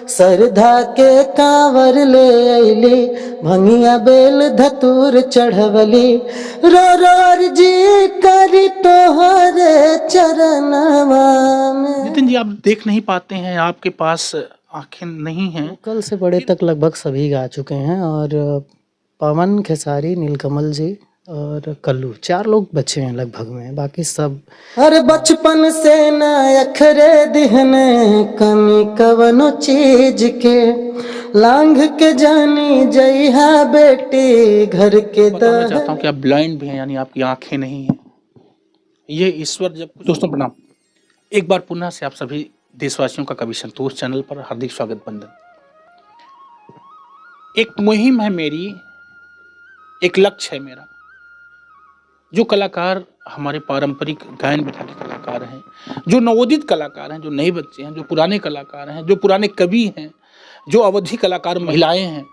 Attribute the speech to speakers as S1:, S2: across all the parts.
S1: सरधा के कांवर ले अइली, भंगिया बेल धतूर चढ़वली, रो रो अर्जी करी तोहरे चरणवा में।
S2: नितिन जी, आप देख नहीं पाते हैं, आपके पास आंखें नहीं हैं।
S1: कल से बड़े तक लगभग सभी गा चुके हैं, और पवन खेसारी, नीलकमल जी और कल्लू, 4 लोग बचे हैं लगभग में, बाकी सब। अरे बचपन से न अखरे दिहने, कमी कवनो चीज के, लांघ के जानी जइहा बेटी घर के
S2: बताना चाहता हूँ कि आप ब्लाइंड भी हैं, यानी आपकी आंखें नहीं हैं। ये ईश्वर जब दोस्तों प्रणाम, एक बार पुनः से आप सभी देशवासियों का कवि संतोष चैनल पर हार्दिक स्वागत बंदन। एक मुहिम है मेरी, एक लक्ष्य है मेरा। जो कलाकार हमारे पारंपरिक गायन विधा के कलाकार हैं, जो नवोदित कलाकार हैं, जो नए बच्चे हैं, जो पुराने कलाकार हैं, जो पुराने कवि हैं, जो अवधि कलाकार महिलाएं हैं,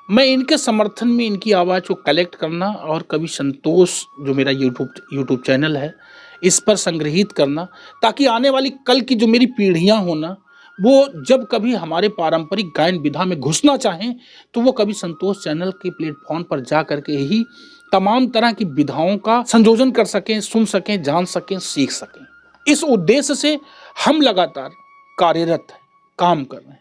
S2: मैं इनके समर्थन में इनकी आवाज़ को कलेक्ट करना और कवि संतोष जो मेरा यूट्यूब चैनल है इस पर संग्रहित करना, ताकि आने वाली कल की जो मेरी पीढ़ियां हो ना, वो जब कभी हमारे पारंपरिक गायन विधा में घुसना चाहें तो वो कवि संतोष चैनल के प्लेटफॉर्म पर जा करके ही तमाम तरह की विधाओं का संयोजन कर सकें, सुन सकें, जान सकें, सीख सकें। इस उद्देश्य से हम लगातार कार्यरत हैं, काम कर रहे हैं।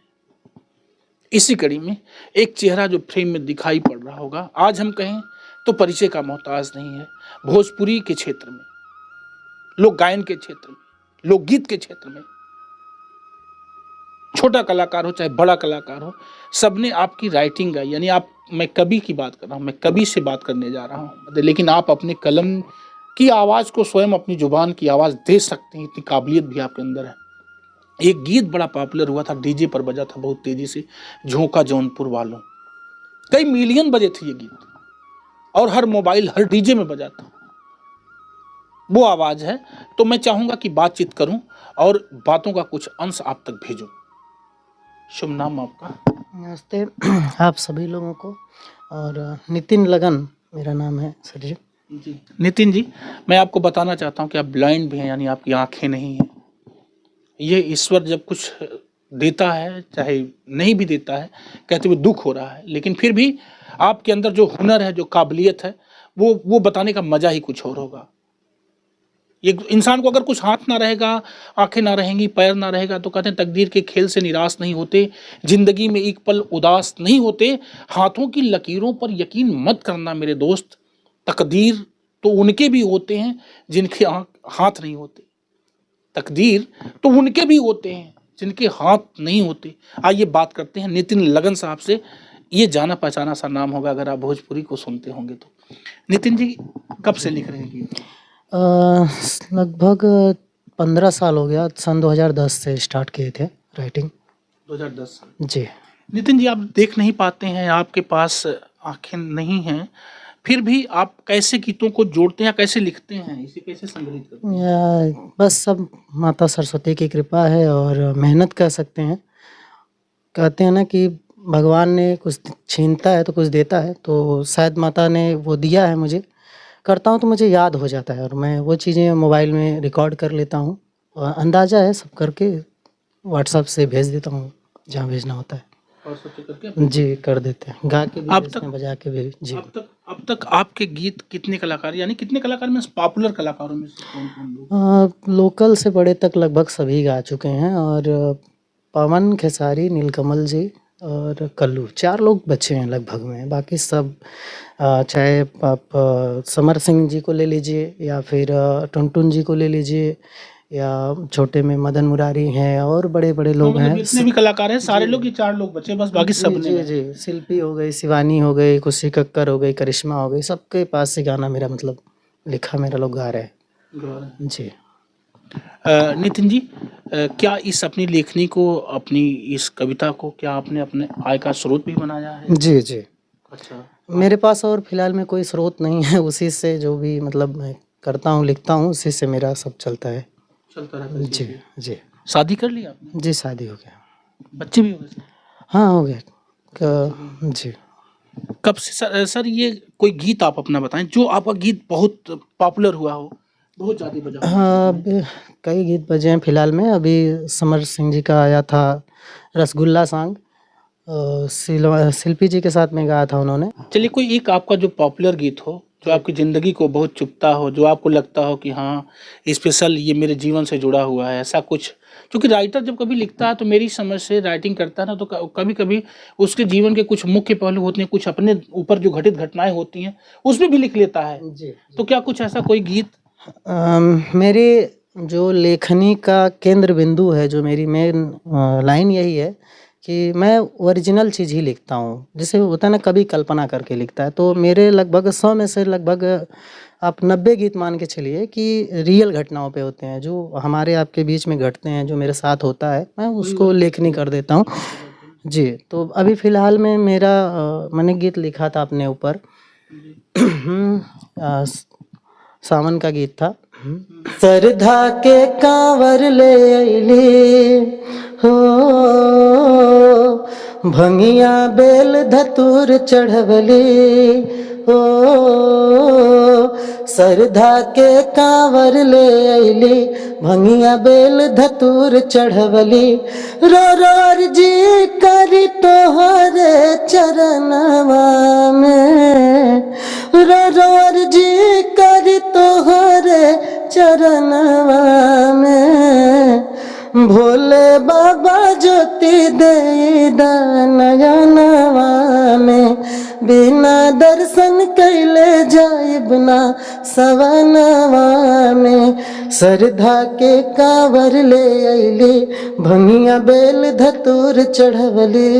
S2: इसी कड़ी में एक चेहरा जो फ्रेम में दिखाई पड़ रहा होगा, आज हम कहें तो परिचय का मोहताज नहीं है। भोजपुरी के क्षेत्र में, लोक गायन के क्षेत्र में, लोकगीत के क्षेत्र में, छोटा कलाकार हो चाहे बड़ा कलाकार हो, सबने आपकी राइटिंग गाई। यानी आप, मैं कवि की बात कर रहा हूँ, मैं कवि से बात करने जा रहा हूँ, लेकिन आप अपने कलम की आवाज़ को स्वयं अपनी जुबान की आवाज़ दे सकते हैं, इतनी काबिलियत भी आपके अंदर है। एक गीत बड़ा पॉपुलर हुआ था, डीजे पर बजा था बहुत तेजी से, झोंका जौनपुर वालों, कई मिलियन बजे थे ये गीत, और हर मोबाइल, हर डीजे में बजा था। वो आवाज़ है। तो मैं चाहूँगा कि बातचीत करूँ और बातों का कुछ अंश आप तक भेजूँ। शुभ नाम आपका?
S1: नमस्ते आप सभी लोगों को, और नितिन लगन मेरा नाम है सर जी।
S2: जी नितिन जी, मैं आपको बताना चाहता हूँ कि आप ब्लाइंड भी हैं, यानी आपकी आंखें नहीं हैं। ये ईश्वर जब कुछ देता है, चाहे नहीं भी देता है, कहते हुए दुख हो रहा है, लेकिन फिर भी आपके अंदर जो हुनर है, जो काबिलियत है, वो बताने का मजा ही कुछ और होगा। ये इंसान को अगर कुछ हाथ ना रहेगा, आंखें ना रहेंगी, पैर ना रहेगा, तो कहते हैं तकदीर के खेल से निराश नहीं होते, जिंदगी में एक पल उदास नहीं होते। हाथों की लकीरों पर यकीन मत करना मेरे दोस्त, तकदीर तो उनके भी होते हैं जिनके हाथ नहीं होते, तकदीर तो उनके भी होते हैं जिनके हाथ नहीं होते। आइए बात करते हैं नितिन लगन साहब से। ये जाना पहचाना सा नाम होगा अगर आप भोजपुरी को सुनते होंगे तो। नितिन जी, कब से लिख रहे हैं गीत?
S1: लगभग 15 साल हो गया, सन 2010 से स्टार्ट किए थे राइटिंग।
S2: 2010
S1: जी।
S2: नितिन जी, आप देख नहीं पाते हैं, आपके पास आंखें नहीं हैं, फिर भी आप कैसे गीतों को जोड़ते हैं, कैसे लिखते हैं, इसे कैसे संग्रहित करते हैं?
S1: बस सब माता सरस्वती की कृपा है, और मेहनत कह सकते हैं। कहते हैं ना कि भगवान ने कुछ छीनता है तो कुछ देता है, तो शायद माता ने वो दिया है मुझे। करता हूँ तो मुझे याद हो जाता है, और मैं वो चीज़ें मोबाइल में रिकॉर्ड कर लेता हूँ, और अंदाज़ा है सब करके व्हाट्सएप से भेज देता हूँ जहाँ भेजना होता है।
S2: और सब करके
S1: जी कर देते हैं, गा के भी
S2: अब
S1: भेजते
S2: तक
S1: हैं, बजा के भी। जी।
S2: अब तक आपके गीत कितने कलाकार, यानी कितने कलाकार में पॉपुलर कलाकारों में से कौन लोग?
S1: लोकल से बड़े तक लगभग सभी गा चुके हैं, और पवन खेसारी, नीलकमल जी और कल्लू, 4 लोग बचे हैं लगभग में, बाकी सब चाहे आप समर सिंह जी को ले लीजिए, या फिर टुनटुन जी को ले लीजिए, या छोटे में मदन मुरारी हैं, और बड़े बड़े लोग हैं।
S2: जितने भी कलाकार हैं सारे लोग, ये 4 लोग बचे बस, बाकी सब
S1: जी जी, शिल्पी हो गई, शिवानी हो गई, खुशी कक्कर हो गई, करिश्मा हो गई, सबके पास से गाना मेरा मतलब लिखा मेरा लोग गा रहे हैं। जी।
S2: नितिन जी, क्या इस अपनी लेखनी को, अपनी इस कविता को, क्या आपने अपने आय का स्रोत भी बनाया है?
S1: जी जी।
S2: अच्छा।
S1: मेरे पास और फिलहाल में कोई स्रोत नहीं है, उसी से जो भी मतलब मैं करता हूँ, लिखता हूँ, उसी से मेरा सब चलता है।
S2: चलता रहता है।
S1: जी जी।
S2: शादी कर ली आपने?
S1: जी शादी हो गया।
S2: बच्चे भी हो गए?
S1: हाँ हो गया। जी।
S2: कब से सर ये कोई गीत आप अपना बताएं जो आपका गीत बहुत पॉपुलर हुआ हो, बहुत ज़्यादा बजा।
S1: हाँ, अभी कई गीत बजे हैं फिलहाल में। अभी समर सिंह जी का आया था रसगुल्ला सॉन्ग, शिल्पी जी के साथ में गाया था उन्होंने।
S2: चलिए कोई एक आपका जो पॉपुलर गीत हो, जो आपकी ज़िंदगी को बहुत चुभता हो, जो आपको लगता हो कि हाँ स्पेशल ये मेरे जीवन से जुड़ा हुआ है, ऐसा कुछ। क्योंकि राइटर जब कभी लिखता है तो मेरी समझ से राइटिंग करता है ना, तो कभी कभी उसके जीवन के कुछ मुख्य पहलू होते हैं, कुछ अपने ऊपर जो घटित घटनाएं होती हैं उसमें भी लिख लेता है।
S1: जी।
S2: तो क्या कुछ ऐसा कोई गीत?
S1: मेरी जो लेखनी का केंद्र बिंदु है, जो मेरी मेन लाइन यही है कि मैं ओरिजिनल चीज़ ही लिखता हूँ। जैसे होता है ना, कभी कल्पना करके लिखता है, तो मेरे लगभग 100 में से लगभग आप 90 गीत मान के चलिए कि रियल घटनाओं पे होते हैं, जो हमारे आपके बीच में घटते हैं, जो मेरे साथ होता है, मैं उसको लेखनी कर देता हूँ। जी, तो अभी फ़िलहाल में मेरा मैंने गीत लिखा था अपने ऊपर। सावन का गीत था। सरधा के कांवर ले अइली हो, भंगिया बेल धतूर चढ़वली हो, सरधा के कांवर ले अइली, भंगिया बेल धतूर चढ़वली, रो रो जी करी तोहरे चरणवा में, रो रो जी करी तोहरे चरणवा में, भोले बाबा ज्योति दे नयनवा में, बिना दर्शन कैले जाइब ना सवनवा में, सरधा के कांवर ले अइली, भंगिया बेल धतूर चढ़वली,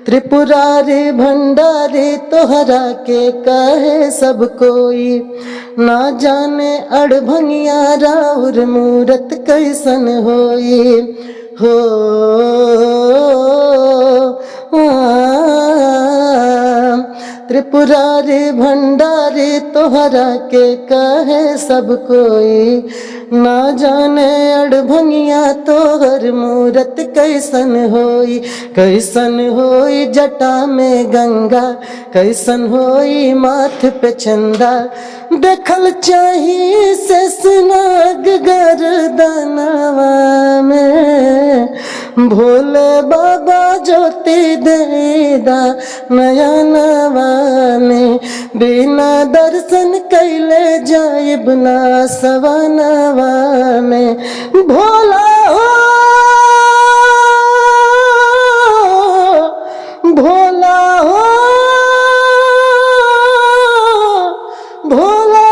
S1: त्रिपुरारी भंडारी तोहरा के कहे सब कोई, ना जाने अड़भंगिया राउर मूरत कैसन होई हो, त्रिपुरारी भंडारी तोहरा के कहे सब कोई, ना जाने अड़भंगिया तोहर मूरत कैसन होई, कैसन होई जटा में गंगा, कैसन होई माथ पे चंदा, देखल चाही से सुनाग गर्दनवा में, भोले बाबा ज्योति देदा नयनवा में, बिना दर्शन कैले जाइब ना सवनवा में, भोला हो भोला हो भोला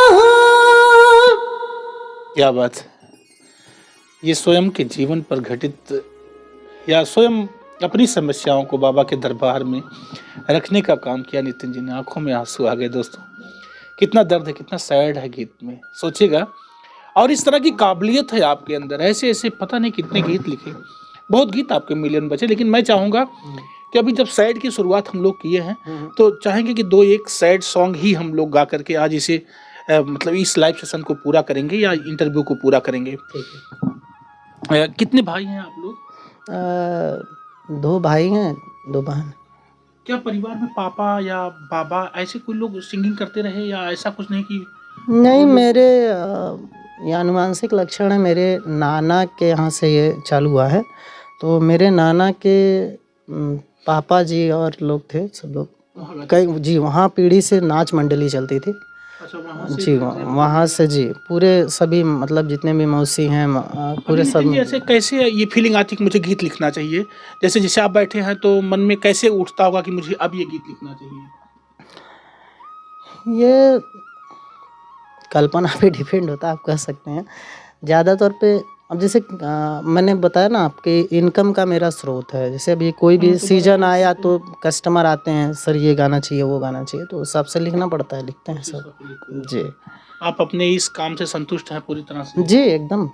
S1: हो।
S2: क्या बात है! ये स्वयं के जीवन पर घटित या स्वयं अपनी समस्याओं को बाबा के दरबार में रखने का काम किया नितिन जी ने। आंखों में आंसू आ गए दोस्तों। कितना दर्द है, कितना सैड है गीत में, सोचिएगा। और इस तरह की काबिलियत है आपके अंदर, ऐसे ऐसे पता नहीं कितने गीत लिखे। बहुत गीत आपके मिलियन बचे, लेकिन मैं चाहूँगा कि अभी जब सैड की शुरुआत हम लोग किए हैं तो चाहेंगे कि 2-1 सैड सॉन्ग ही हम लोग गा करके आज इसे मतलब इस लाइव सेशन को पूरा करेंगे या इंटरव्यू को पूरा करेंगे। कितने भाई हैं आप लोग?
S1: 2 भाई हैं, 2 बहन।
S2: क्या परिवार में पापा या बाबा ऐसे कोई लोग सिंगिंग करते रहे या ऐसा कुछ नहीं कि?
S1: नहीं, मेरे ये आनुवांशिक लक्षण है। मेरे नाना के यहाँ से ये चालू हुआ है। तो मेरे नाना के पापा जी और लोग थे, सब लोग कई जी, वहाँ पीढ़ी से नाच मंडली चलती थी।
S2: अच्छा, वहाँ से
S1: जी, वहाँ से जी, पूरे सभी मतलब जितने भी मौसी हैं पूरे सब।
S2: नितिन जी, ऐसे कैसे ये फीलिंग आती कि मुझे गीत लिखना चाहिए? जैसे आप बैठे हैं तो मन में कैसे उठता होगा कि मुझे अब ये गीत लिखना चाहिए?
S1: ये कल्पना पे डिपेंड होता है, आप कह सकते हैं। ज़्यादा तौर पे अब जैसे मैंने बताया ना, आपके इनकम का मेरा स्रोत है। जैसे अभी कोई भी सीजन आया तो कस्टमर आते हैं, सर ये गाना चाहिए, वो गाना चाहिए, तो उस हिसाब से लिखना पड़ता है, लिखते हैं सब। जी।
S2: आप अपने इस काम से संतुष्ट हैं पूरी तरह से?
S1: जी, एकदम।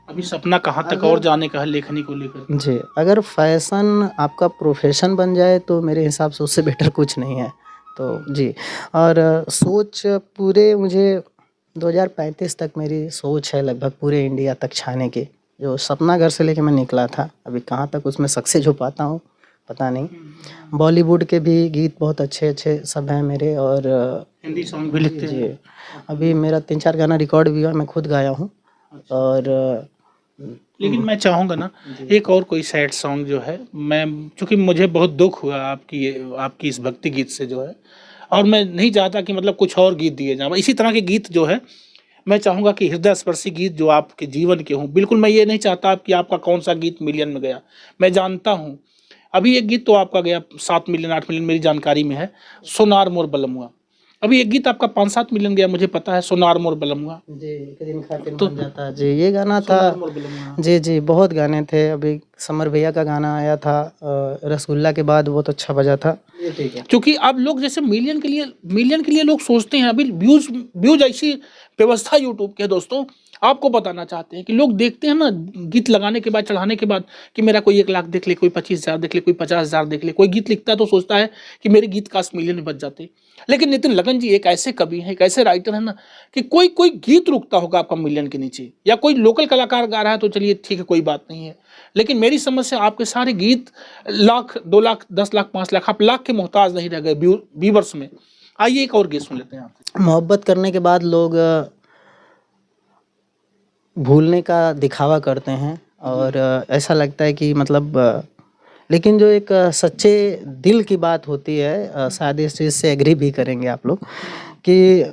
S2: अभी सपना कहाँ तक और जाने का है लेखनी को लेकर?
S1: जी, अगर फैशन आपका प्रोफेशन बन जाए तो मेरे हिसाब से उससे बेटर कुछ नहीं है। तो जी, और सोच पूरे मुझे 2035 तक मेरी सोच है लगभग पूरे इंडिया तक छाने की। जो सपना घर से लेके मैं निकला था, अभी कहाँ तक उसमें सक्सेस हो पाता हूँ पता नहीं। बॉलीवुड के भी गीत बहुत अच्छे सब हैं मेरे, और
S2: हिंदी सॉन्ग भी लिखते
S1: जी,
S2: हैं।
S1: अभी मेरा 3-4 गाना रिकॉर्ड भी हुआ, मैं खुद गाया हूँ। और
S2: लेकिन मैं चाहूँगा ना एक और कोई सैड सॉन्ग जो है, मैं चूँकि मुझे बहुत दुःख हुआ आपकी इस भक्ति गीत से जो है, और मैं नहीं चाहता कि मतलब कुछ और गीत दिए जाएँ। इसी तरह के गीत जो है मैं चाहूँगा कि हृदय स्पर्शी गीत जो आपके जीवन के हों। बिल्कुल मैं ये नहीं चाहता कि आपका कौन-सा गीत मिलियन में गया। मैं जानता हूँ, अभी एक गीत तो आपका गया 7 मिलियन 8 मिलियन मेरी जानकारी में है, सोनार मोर बलमुआ। अभी एक गीत आपका 5-7 मिलियन गया मुझे पता है, सोनार मोर बलमुआ।
S1: जी, एक दिन खातिर
S2: तो
S1: बन जाता जी, ये गाना था।
S2: सोनार मोर बलमुआ।
S1: जी, बहुत गाने थे। अभी समर भैया का गाना आया था रसगुल्ला के बाद, बहुत अच्छा बजा था। ये ठीक है।
S2: क्योंकि अब लोग जैसे मिलियन के लिए लोग सोचते हैं, अभी व्यूज ऐसी व्यवस्था यूट्यूब के है दोस्तों, आपको बताना चाहते हैं कि लोग देखते हैं ना गीत लगाने के बाद, चढ़ाने के बाद, कि मेरा कोई 1 लाख देख ले, कोई 25,000 देख ले, कोई 50,000 देख ले। कोई गीत लिखता है तो सोचता है कि मेरे गीत काश मिलियन में बज जाते। लेकिन नितिन लगन जी एक ऐसे कवि हैं, एक ऐसे राइटर हैं ना, कि कोई गीत रुकता होगा आपका मिलियन के नीचे, या कोई लोकल कलाकार गा रहा है तो चलिए ठीक है, कोई बात नहीं है। लेकिन मेरी समझ से आपके सारे गीत लाख, 2 लाख, 10 लाख, 5 लाख, आप लाख के मोहताज नहीं रह गए व्यूवर्स में। आइए एक और गीत सुन लेते हैं आपसे।
S1: मोहब्बत करने के बाद लोग भूलने का दिखावा करते हैं, और ऐसा लगता है कि मतलब लेकिन जो एक सच्चे दिल की बात होती है, शायद इस चीज़ से एग्री भी करेंगे आप लोग, कि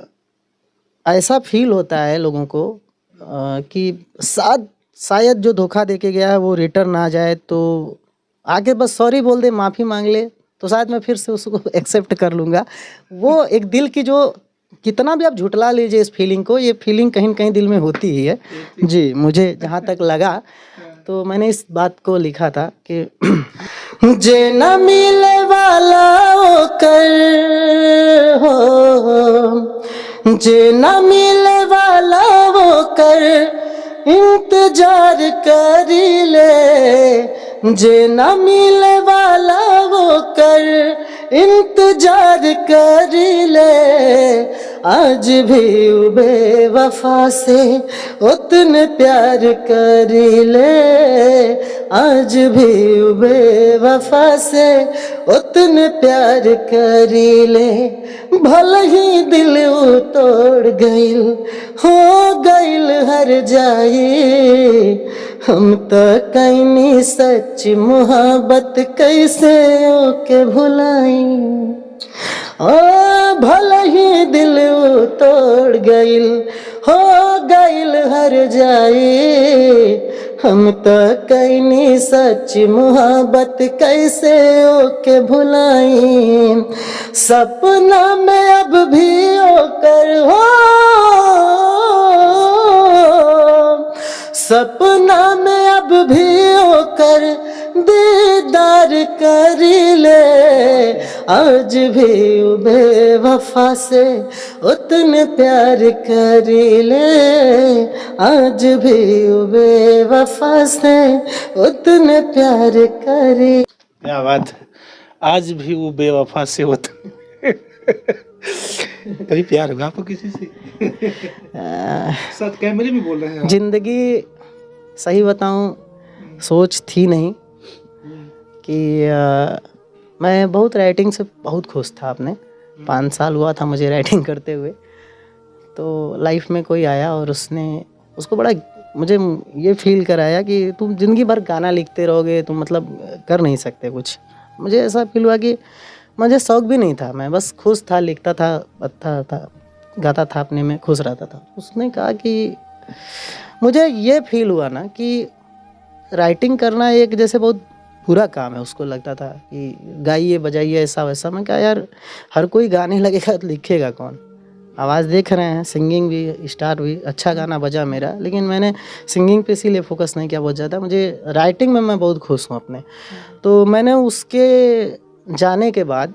S1: ऐसा फील होता है लोगों को कि शायद जो धोखा देके गया है वो रिटर्न आ जाए, तो आके बस सॉरी बोल दे, माफ़ी मांग ले, तो शायद मैं फिर से उसको एक्सेप्ट कर लूँगा। वो एक दिल की जो, कितना भी आप झुठला लीजिए इस फीलिंग को, ये फीलिंग कहीं न कहीं दिल में होती ही है। जी, मुझे जहाँ तक लगा, तो मैंने इस बात को लिखा था कि जे न मिले वाला ओकर हो, जे न मिले वाला ओकर इंतजार करी ले, जे न मिले वाला ओकर इंतजार करी ले। आज भी बेवफा से उतने प्यार करी ले, आज भी बेवफा से उतने प्यार करी ले। भले ही दिल तोड़ गइल, हो गइल हर जाई, हम तो कैनी सच्ची मोहब्बत कैसे ओके भुलाई। ओ भले ही दिल तोड़ गइल, हो गइल हर जाई, हम तो कैनी सच्ची मोहब्बत कैसे ओके भुलाई। सपना में अब भी ओकर हो, सपना में अब भी ओकर दीदार करी ले। आज भी बेवफा से उतने प्यार करी ले, आज भी बेवफा से उतने प्यार करी।
S2: क्या बात है, आज भी वो बेवफा से होता। कभी प्यार हुआ आपको किसी से? सच कैमरे में बोल रहे हैं।
S1: जिंदगी सही बताऊं, सोच थी नहीं कि मैं बहुत राइटिंग से बहुत खुश था। अपने 5 साल हुआ था मुझे राइटिंग करते हुए, तो लाइफ में कोई आया और उसको बड़ा मुझे ये फील कराया कि तुम ज़िंदगी भर गाना लिखते रहोगे, तुम मतलब कर नहीं सकते कुछ। मुझे ऐसा फील हुआ कि मुझे शौक भी नहीं था, मैं बस खुश था, लिखता था, अच्छा था, गाता था, अपने में खुश रहता था। उसने कहा कि मुझे ये फील हुआ ना कि राइटिंग करना एक जैसे बहुत बुरा काम है। उसको लगता था कि गाइए बजाइए ऐसा वैसा। मैं कहा यार, हर कोई गाने लगेगा तो लिखेगा कौन? आवाज़ देख रहे हैं, सिंगिंग भी, स्टार भी, अच्छा गाना बजा मेरा, लेकिन मैंने सिंगिंग पे इसीलिए फोकस नहीं किया बहुत ज़्यादा। मुझे राइटिंग में मैं बहुत खुश हूँ अपने। तो मैंने उसके जाने के बाद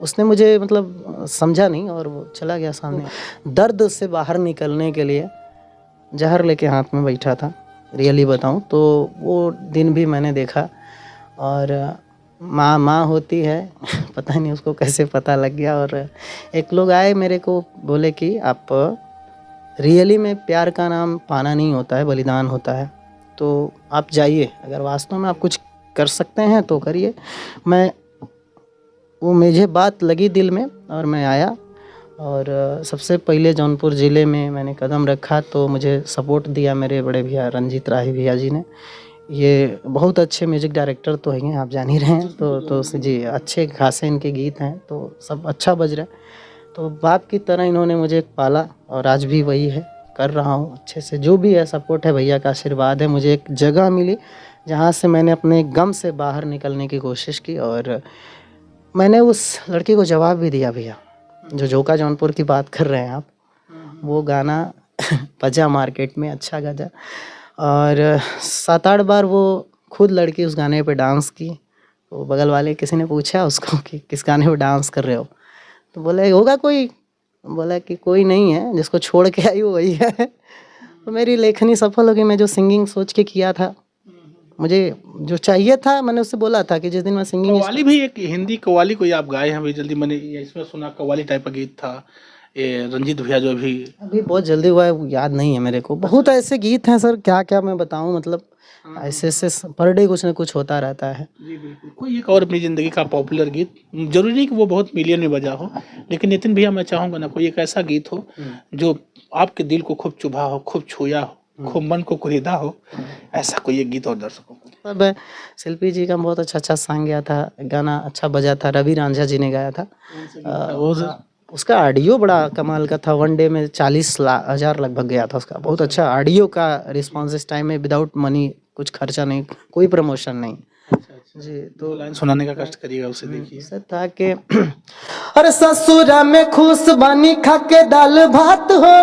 S1: उसने मुझे मतलब समझा नहीं और वो चला गया सामने। दर्द से बाहर निकलने के लिए जहर लेके हाथ में बैठा था, रियली बताऊं तो वो दिन भी मैंने देखा। और माँ होती है पता नहीं उसको कैसे पता लग गया। और एक लोग आए मेरे को, बोले कि आप रियली में प्यार का नाम पाना नहीं होता है, बलिदान होता है। तो आप जाइए, अगर वास्तव में आप कुछ कर सकते हैं तो करिए। मैं वो मुझे बात लगी दिल में और मैं आया, और सबसे पहले जौनपुर ज़िले में मैंने कदम रखा तो मुझे सपोर्ट दिया मेरे बड़े भैया रंजीत राही भैया जी ने। ये बहुत अच्छे म्यूज़िक डायरेक्टर तो हैं, आप जान ही रहे हैं, तो जी अच्छे खासे इनके गीत हैं, तो सब अच्छा बज रहा है। तो बाप की तरह इन्होंने मुझे पाला और आज भी वही है, कर रहा हूँ अच्छे से। जो भी है सपोर्ट है, भैया का आशीर्वाद है। मुझे एक जगह मिली जहाँ से मैंने अपने गम से बाहर निकलने की कोशिश की, और मैंने उस लड़की को जवाब भी दिया। भैया जो झोंका जौनपुर की बात कर रहे हैं आप, वो गाना बजा मार्केट में, अच्छा गजा, और 7-8 बार वो खुद लड़की उस गाने पे डांस की। तो बगल वाले किसी ने पूछा उसको कि किस गाने पे डांस कर रहे हो, तो बोले होगा कोई, बोला कि कोई नहीं है, जिसको छोड़ के आई वो वही है। तो मेरी लेखनी सफल हो गई। मैं जो सिंगिंग सोच के किया था, मुझे जो चाहिए था, मैंने उससे बोला था कि जिस दिन मैं सिंगिंग
S2: कव्वाली भी एक हिंदी कव्वाली कोई आप गाए हैं अभी जल्दी, मैंने इसमें सुना कव्वाली टाइप का गीत था, ये रंजीत भैया जो भी
S1: अभी बहुत जल्दी हुआ है, वो याद नहीं है मेरे को। बहुत ऐसे गीत हैं सर, क्या क्या मैं बताऊं, मतलब ऐसे ऐसे पर डे कुछ ना कुछ होता रहता है।
S2: जी बिल्कुल। कोई एक और अपनी ज़िंदगी का पॉपुलर गीत, जरूरी नहीं कि वो बहुत मिलियन में बजा हो, लेकिन नितिन भैया मैं चाहूँगा ना कोई एक ऐसा गीत हो जो आपके दिल को खूब चुभा हो, खूब छुआ हो, खूब मन को कुरेदा हो, ऐसा कोई एक गीत और दर्शकों को।
S1: सब है। शिल्पी जी का बहुत अच्छा सॉन्ग गया था, गाना अच्छा बजा था, रवि रांझा जी ने गाया था। उसका ऑडियो बड़ा कमाल का था। 1 डे में 40,000 लगभग गया था उसका। बहुत अच्छा ऑडियो का रिस्पॉन्स इस टाइम में, विदाउट मनी, कुछ खर्चा नहीं, कोई प्रमोशन नहीं जी। तो
S2: लाइन सुनाने का कष्ट करिएगा उसे, देखिए।
S1: ऐसा था कि अरे ससुरा में खुश बानी खा के दाल भात हो,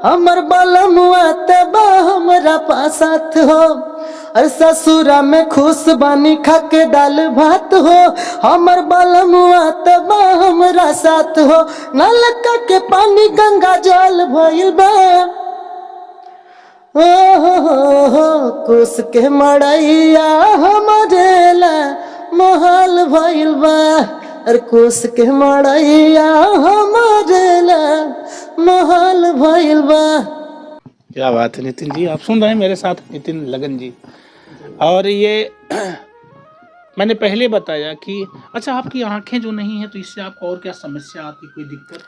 S1: हमर बलमुआ तबा हमरा पासात हो। अरे ससुरा में खुश बानी खा के दाल भात हो, हमर बलमुआ तबा हमरा साथ हो। नलका के पानी गंगा जल भइल बा, हो कुश के मड़ैया हमरे ला महल भइल बा। अरे कुश के मड़ैया हमरे ला महल भइल बा।
S2: क्या बात है नितिन जी, आप सुन रहे हैं मेरे साथ नितिन लगन जी। और ये मैंने पहले बताया कि अच्छा आपकी आंखें जो नहीं है तो इससे आपको और क्या समस्या आती, कोई दिक्कत?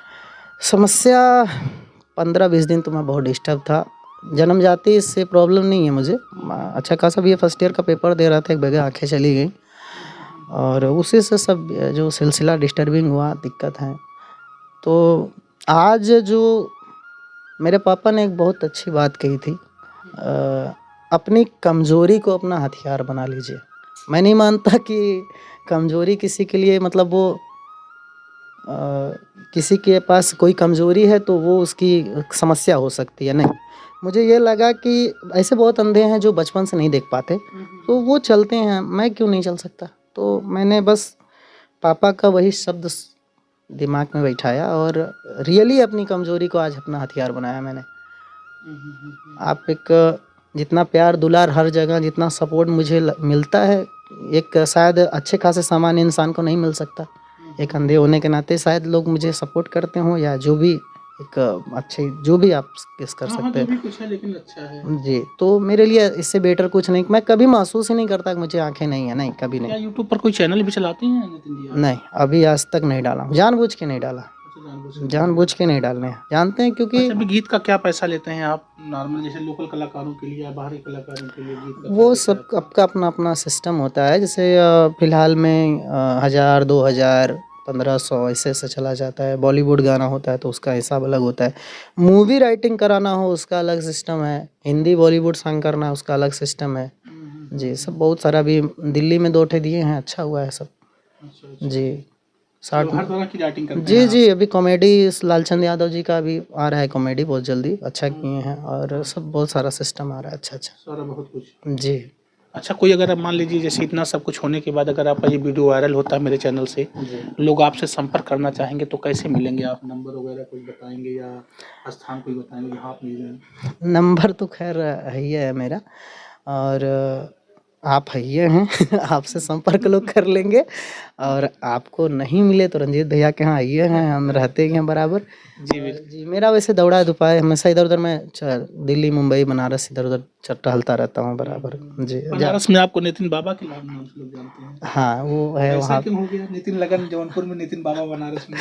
S1: समस्या 15-20 दिन तो मैं बहुत डिस्टर्ब था। जन्म जाति इससे प्रॉब्लम नहीं है मुझे। अच्छा खासा भी फर्स्ट ईयर का पेपर दे रहा था, एक जगह आंखें चली गई, और उसी से सब जो सिलसिला डिस्टर्बिंग हुआ, दिक्कत है। तो आज जो मेरे पापा ने एक बहुत अच्छी बात कही थी, अपनी कमज़ोरी को अपना हथियार बना लीजिए। मैं नहीं मानता कि कमज़ोरी किसी के लिए, मतलब वो किसी के पास कोई कमज़ोरी है तो वो उसकी समस्या हो सकती है, नहीं। मुझे ये लगा कि ऐसे बहुत अंधे हैं जो बचपन से नहीं देख पाते, तो वो चलते हैं, मैं क्यों नहीं चल सकता। तो मैंने बस पापा का वही शब्द दिमाग में बैठाया और रियली अपनी कमज़ोरी को आज अपना हथियार बनाया मैंने। आप एक जितना प्यार दुलार हर जगह, जितना सपोर्ट मुझे मिलता है, एक शायद अच्छे खासे सामान्य इंसान को नहीं मिल सकता। एक अंधे होने के नाते शायद लोग मुझे सपोर्ट करते हों, या जो भी एक अच्छे, जो भी आप किस कर सकते हैं,
S2: कुछ है लेकिन अच्छा है
S1: जी। तो मेरे लिए इससे बेटर कुछ नहीं। मैं कभी महसूस ही नहीं करता कि मुझे आंखें नहीं है, नहीं, कभी नहीं।
S2: क्या यूट्यूब पर कोई चैनल भी चलाते हैं नितिन जी आप?
S1: नहीं, अभी आज तक नहीं डाला, जानबूझ के नहीं डाला, जानबूझ के नहीं डालने हैं, जानते हैं क्योंकि
S2: अच्छा, अभी गीत का क्या पैसा लेते हैं आप नॉर्मल, जैसे लोकल कलाकारों के लिए या बाहरी कलाकारों के लिए गीत का?
S1: वो सब आपका अपना अपना सिस्टम होता है। जैसे फिलहाल में 1000, 2000, 1500 ऐसे ऐसे चला जाता है। बॉलीवुड गाना होता है तो उसका हिसाब अलग होता है। मूवी राइटिंग कराना हो उसका अलग सिस्टम है। हिंदी बॉलीवुड सॉन्ग करना है उसका अलग सिस्टम है जी। सब बहुत सारा, अभी दिल्ली में 2 ठे दिए हैं, अच्छा हुआ है सब जी। 60
S2: हर तरह की राइटिंग करते
S1: जी
S2: हैं
S1: जी। अभी कॉमेडी लालचंद यादव जी का भी आ रहा है, कॉमेडी बहुत जल्दी अच्छा किए हैं, और सब बहुत सारा सिस्टम आ रहा है अच्छा अच्छा
S2: सारा बहुत कुछ
S1: जी।
S2: अच्छा, कोई अगर आप मान लीजिए जैसे इतना सब कुछ होने के बाद अगर आपका ये वीडियो वायरल होता है मेरे चैनल से, लोग आपसे संपर्क करना चाहेंगे तो कैसे मिलेंगे आप? नंबर वगैरह कुछ बताएंगे या स्थान कोई बताएंगे जहाँ आप मिल जाएं?
S1: नंबर तो खैर है ही है मेरा, और आप आइए हैं आपसे संपर्क लोग कर लेंगे, और आपको नहीं मिले तो रंजीत भैया के यहाँ आइए हैं, हम रहते ही हैं बराबर।
S2: जी बिल्कुल।
S1: जी, मेरा वैसे दौड़ा धुपाए हमेशा इधर-उधर मैं दिल्ली, मुंबई, बनारस इधर-उधर टहलता रहता हूँ बराबर। जी,
S2: बनारस में आपको नितिन बाबा के नाम से लोग जानते हैं।
S1: हाँ, वो है
S2: ऐसा
S1: वहाँ।
S2: क्यों हो गया? नितिन लगन जौनपुर में, नितिन बाबा बनारस में।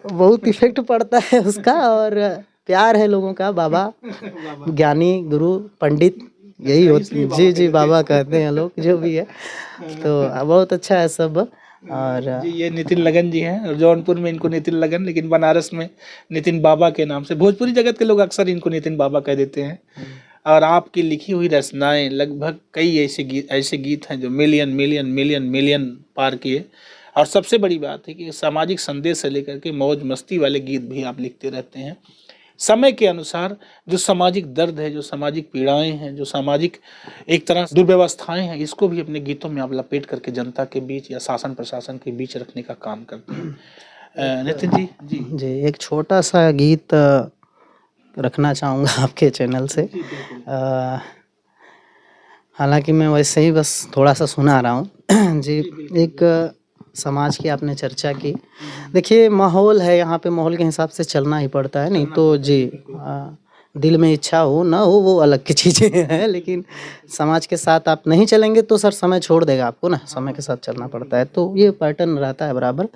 S1: बहुत इफ़ेक्ट पड़ता है उसका, और प्यार है लोगों का। बाबा
S2: बाबा।
S1: ज्ञानी, गुरु, पंडित यही होती। जी, जी, बाबा कहते हैं लोग, जो भी है। तो बहुत अच्छा है सब। और
S2: जी, ये नितिन लगन जी हैं, और जौनपुर में इनको नितिन लगन, लेकिन बनारस में नितिन बाबा के नाम से। भोजपुरी जगत के लोग अक्सर इनको नितिन बाबा कह देते हैं। और आपकी लिखी हुई रचनाएं, लगभग कई ऐसे गीत हैं जो मिलियन मिलियन मिलियन मिलियन पार किए। और सबसे बड़ी बात है कि सामाजिक संदेश से लेकर के मौज मस्ती वाले गीत भी आप लिखते रहते हैं। समय के अनुसार जो सामाजिक दर्द है, जो सामाजिक पीड़ाएं हैं, जो सामाजिक एक तरह से दुर्व्यवस्थाएं हैं, इसको भी अपने गीतों में आप लपेट करके जनता के बीच या शासन प्रशासन के बीच रखने का काम करते हैं। नितिन जी। जी
S1: जी, एक छोटा सा गीत रखना चाहूँगा आपके चैनल से। हालांकि मैं वैसे ही बस थोड़ा सा सुना रहा हूँ। जी, एक समाज की आपने चर्चा की। देखिए, माहौल है यहाँ पे, माहौल के हिसाब से चलना ही पड़ता है, नहीं तो जी दिल में इच्छा हो ना हो वो अलग की चीज़ें हैं, लेकिन समाज के साथ आप नहीं चलेंगे तो सर समय छोड़ देगा आपको ना, समय के साथ चलना पड़ता है, तो ये पैटर्न रहता है बराबर।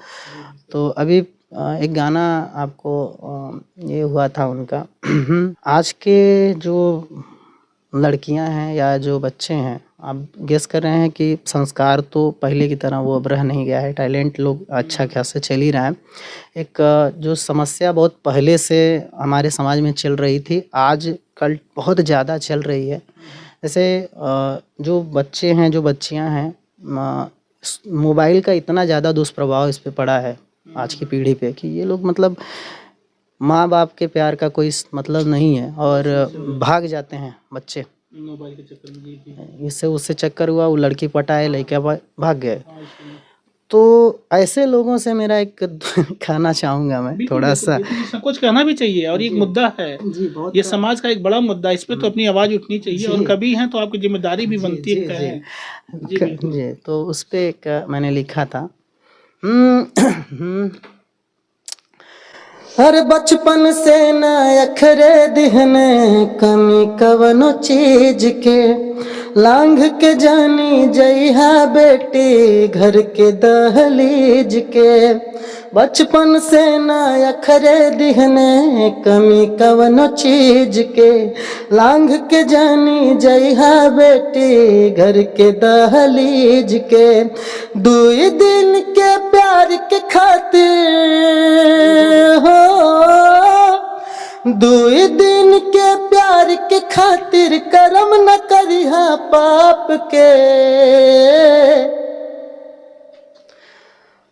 S1: तो अभी एक गाना आपको ये हुआ था उनका आज के जो लड़कियां हैं या जो बच्चे हैं, आप गेस कर रहे हैं कि संस्कार तो पहले की तरह वो अब रह नहीं गया है, टैलेंट लोग अच्छा खासा चल ही रहा है। एक जो समस्या बहुत पहले से हमारे समाज में चल रही थी, आज कल बहुत ज़्यादा चल रही है। जैसे जो बच्चे हैं, जो बच्चियां हैं, मोबाइल का इतना ज़्यादा दुष्प्रभाव इस पे पड़ा है आज की पीढ़ी पे कि ये लोग मतलब माँ बाप के प्यार का कोई मतलब नहीं है, और भाग जाते हैं बच्चे
S2: मोबाइल के चक्कर में।
S1: इससे उससे चक्कर हुआ, वो लड़की पटाए, लड़का भाग गए। तो ऐसे लोगों से मेरा एक कहना चाहूँगा मैं थोड़ा सा,
S2: कुछ कहना भी चाहिए, और एक मुद्दा है ये समाज का एक बड़ा मुद्दा, इस पे तो अपनी आवाज़ उठनी चाहिए, और कभी हैं तो आपकी जिम्मेदारी भी बनती है।
S1: जी, तो उस पर एक मैंने लिखा था। हर बचपन से न अखरे दिहने कमी कवनो चीज के, लांघ के जानी जइहा बेटी घर के दहलीज के। बचपन से न अखरे दिहने कमी कवनो चीज के, लांघ के जानी जइहा बेटी घर के दहलीज के। दुई दिन के प्यार के खातिर हो, दुई दिन के प्यार के खातिर कर्म न करिहा पाप के।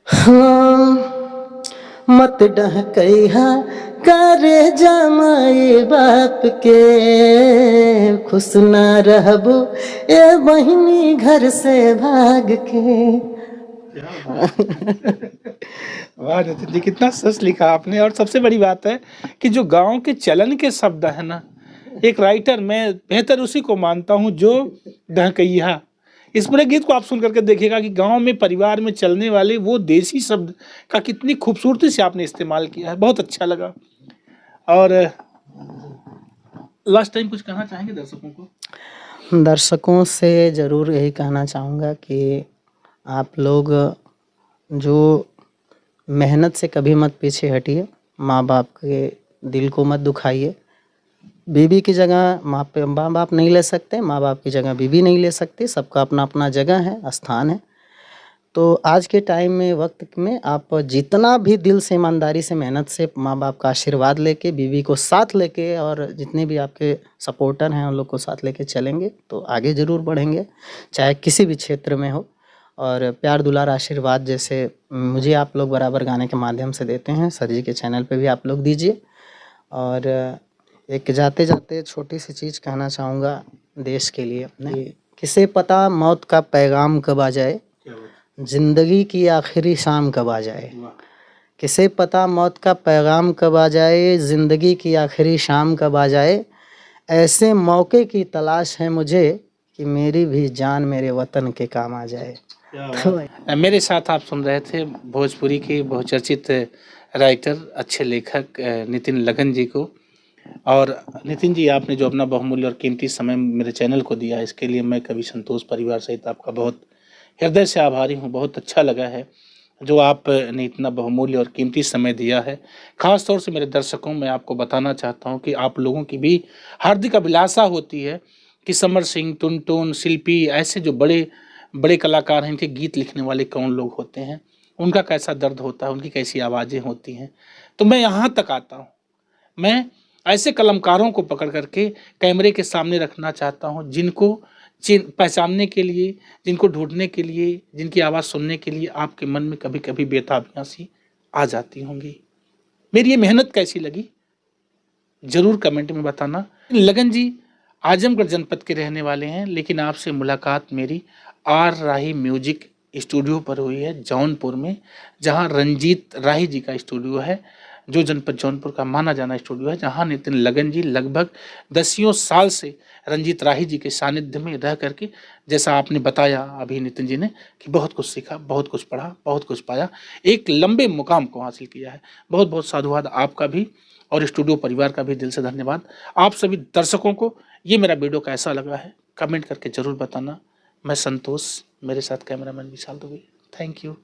S1: हाँ, मत डहकइहा करे जमाई बाप के, खुश न रहबो ए बहिनी घर से भाग के।
S2: वाह नितिन जी, कितना सच लिखा आपने। और सबसे बड़ी बात है कि जो गांव के चलन के शब्द है ना, एक राइटर मैं बेहतर उसी को मानता हूँ जो डहकइहा। इस पूरे गीत को आप सुन करके देखिएगा कि गांव में परिवार में चलने वाले वो देसी शब्द का कितनी खूबसूरती से आपने इस्तेमाल किया है, बहुत अच्छा लगा। और लास्ट टाइम कुछ कहना चाहेंगे दर्शकों को?
S1: दर्शकों से ज़रूर यही कहना चाहूँगा कि आप लोग जो मेहनत से कभी मत पीछे हटिए, माँ बाप के दिल को मत दुखाइए। बीवी की जगह माँ बाप नहीं ले सकते, माँ बाप की जगह बीवी नहीं ले सकती, सबका अपना अपना जगह है, स्थान है। तो आज के टाइम में, वक्त में आप जितना भी दिल से, ईमानदारी से, मेहनत से माँ बाप का आशीर्वाद लेके, बीवी को साथ लेके, और जितने भी आपके सपोर्टर हैं उन लोग को साथ लेके चलेंगे तो आगे ज़रूर बढ़ेंगे, चाहे किसी भी क्षेत्र में हो। और प्यार दुलार आशीर्वाद जैसे मुझे आप लोग बराबर गाने के माध्यम से देते हैं, सर जी के चैनल पे भी आप लोग दीजिए। और एक जाते जाते छोटी सी चीज़ कहना चाहूँगा देश के लिए अपने, किसे पता मौत का पैगाम कब आ जाए, ज़िंदगी की आखिरी शाम कब आ जाए। किसे पता मौत का पैगाम कब आ जाए, ज़िंदगी की आखिरी शाम कब आ जाए। ऐसे मौके की तलाश है मुझे कि मेरी भी जान मेरे वतन के काम आ जाए। तो
S2: मेरे साथ आप सुन रहे थे भोजपुरी के बहुचर्चित राइटर, अच्छे लेखक नितिन लगन जी को। और नितिन जी, आपने जो अपना बहुमूल्य और कीमती समय मेरे चैनल को दिया, इसके लिए मैं कवि संतोष परिवार सहित आपका बहुत हृदय से आभारी हूँ। बहुत अच्छा लगा है जो आपने इतना बहुमूल्य और कीमती समय दिया है। ख़ास तौर से मेरे दर्शकों, मैं आपको बताना चाहता हूँ कि आप लोगों की भी हार्दिक अभिलाषा होती है कि समर सिंह, टुनटुन, शिल्पी, ऐसे जो बड़े बड़े कलाकार हैं, इनके गीत लिखने वाले कौन लोग होते हैं, उनका कैसा दर्द होता है, उनकी कैसी आवाज़ें होती हैं। तो मैं यहाँ तक आता हूँ, मैं ऐसे कलमकारों को पकड़ करके कैमरे के सामने रखना चाहता हूँ, जिनको पहचानने के लिए, जिनको ढूंढने के लिए, जिनकी आवाज़ सुनने के लिए आपके मन में कभी कभी बेताबियाँ सी आ जाती होंगी। मेरी ये मेहनत कैसी लगी जरूर कमेंट में बताना। लगन जी आजमगढ़ जनपद के रहने वाले हैं, लेकिन आपसे मुलाकात मेरी आर राही म्यूजिक स्टूडियो पर हुई है जौनपुर में, जहां रंजीत राही जी का स्टूडियो है, जो जनपद जौनपुर का माना जाना स्टूडियो है, जहां नितिन लगन जी लगभग 10 साल से रंजीत राही जी के सानिध्य में रह करके, जैसा आपने बताया अभी नितिन जी ने, कि बहुत कुछ सीखा, बहुत कुछ पढ़ा, बहुत कुछ पाया, एक लंबे मुकाम को हासिल किया है। बहुत बहुत साधुवाद आपका भी और स्टूडियो परिवार का भी दिल से धन्यवाद। आप सभी दर्शकों को ये मेरा वीडियो कैसा लगा है कमेंट करके ज़रूर बताना। मैं संतोष, मेरे साथ cameraman Vishal Dubey. Thank you.